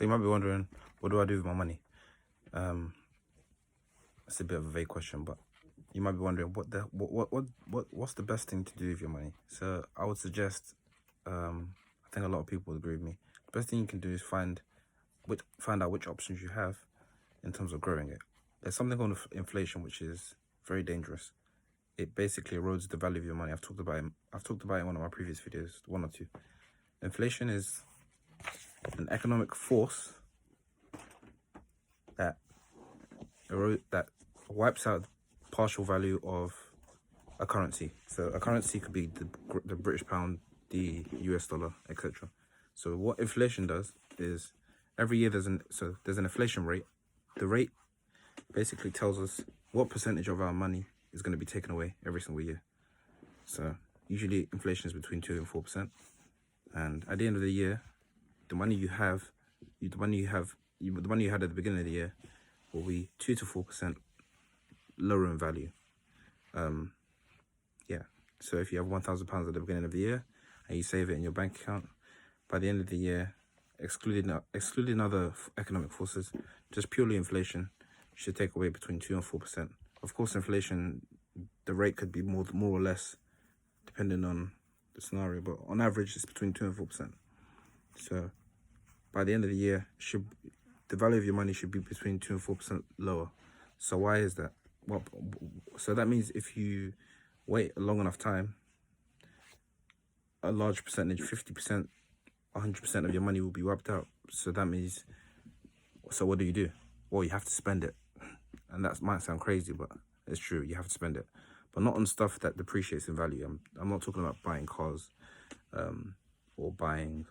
So you might be wondering, what do I do with my money? It's a bit of a vague question, but you might be wondering what's the best thing to do with your money. So I would suggest, I think a lot of people would agree with me. The best thing you can do is find out which options you have in terms of growing it. There's something called inflation, which is very dangerous. It basically erodes the value of your money. I've talked about it in one of my previous videos, one or two. Inflation is an economic force that wipes out partial value of a currency. So a currency could be the British pound, the US dollar, etc. So what inflation does is every year there's an inflation rate. The rate basically tells us what percentage of our money is going to be taken away every single year. So usually inflation is between 2 and 4%. And at the end of the year, the money you had at the beginning of the year will be 2 to 4% lower in value. So if you have £1,000 at the beginning of the year and you save it in your bank account, by the end of the year, excluding other economic forces, just purely inflation should take away between 2 and 4%. Of course, inflation, the rate could be more or less depending on the scenario, but on average, it's between 2 and 4%. So by the end of the year, the value of your money should be between 2 and 4% lower. So why is that? Well, so that means if you wait a long enough time, a large percentage, 50%, 100% of your money will be wiped out. So that means, so what do? Well, you have to spend it. And that might sound crazy, but it's true. You have to spend it, but not on stuff that depreciates in value. I'm not talking about buying cars or buying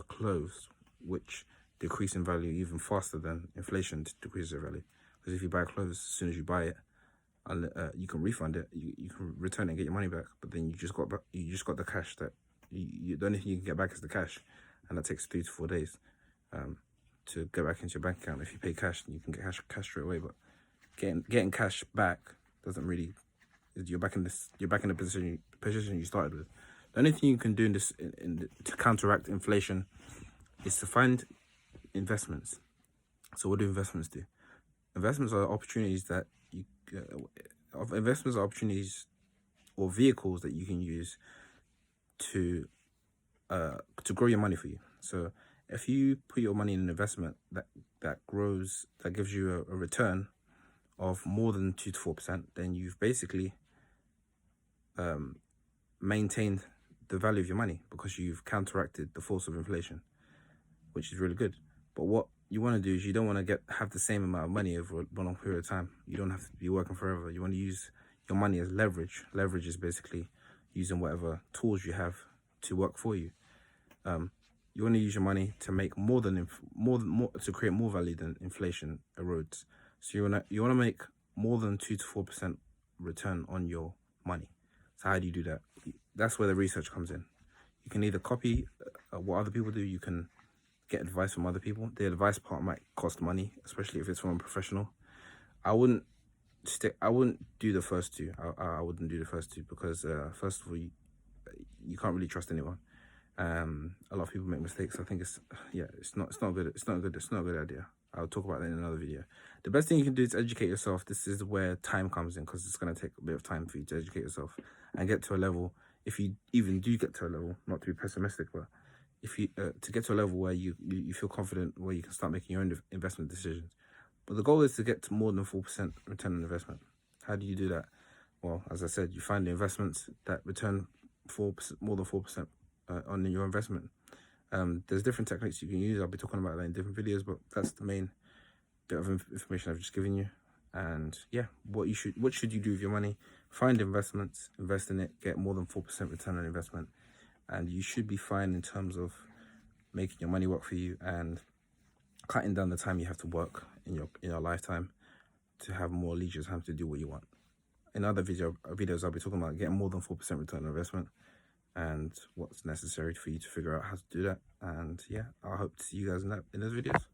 clothes, which decrease in value even faster than inflation decreases in value. Because if you buy clothes, as soon as you buy it, you can refund it, you can return it and get your money back. But then you just got the cash that the only thing you can get back is the cash, and that takes 3 to 4 days to get back into your bank account. If you pay cash, then you can get cash straight away. But getting cash back doesn't really. You're back in the position you started with. The only thing you can do to counteract inflation is to find investments. So what do investments do? Investments are opportunities or vehicles that you can use to grow your money for you. So if you put your money in an investment that grows, that gives you a return of more than 2 to 4%, then you've basically maintained the value of your money because you've counteracted the force of inflation, which is really good. But what you want to do is you don't want to have the same amount of money over a long period of time. You don't have to be working forever. You want to use your money as leverage. Leverage is basically using whatever tools you have to work for you. You want to use your money to make to create more value than inflation erodes. So you want to make more than 2 to 4% return on your money. So how do you do that? That's where the research comes in. You can either copy what other people do. You can get advice from other people. The advice part might cost money, especially if it's from a professional. I wouldn't do the first two. I wouldn't do the first two because first of all, you can't really trust anyone. A lot of people make mistakes. I think it's not good. It's not a good idea. I'll talk about that in another video. The best thing you can do is educate yourself. This is where time comes in, because it's going to take a bit of time for you to educate yourself and get to a level. If you even do get to a level, not to be pessimistic, but if you to get to a level where you feel confident, where you can start making your own investment decisions. But the goal is to get to more than 4% return on investment. How do you do that? Well, as I said, you find the investments that return more than 4% on your investment. There's different techniques you can use. I'll be talking about that in different videos, but that's the main bit of information I've just given you. And yeah, what should you do with your money? Find investments, invest in it, get more than 4% return on investment, and you should be fine in terms of making your money work for you and cutting down the time you have to work in your lifetime to have more leisure time to do what you want. In other videos, I'll be talking about getting more than 4% return on investment and what's necessary for you to figure out how to do that. And yeah, I hope to see you guys in those videos.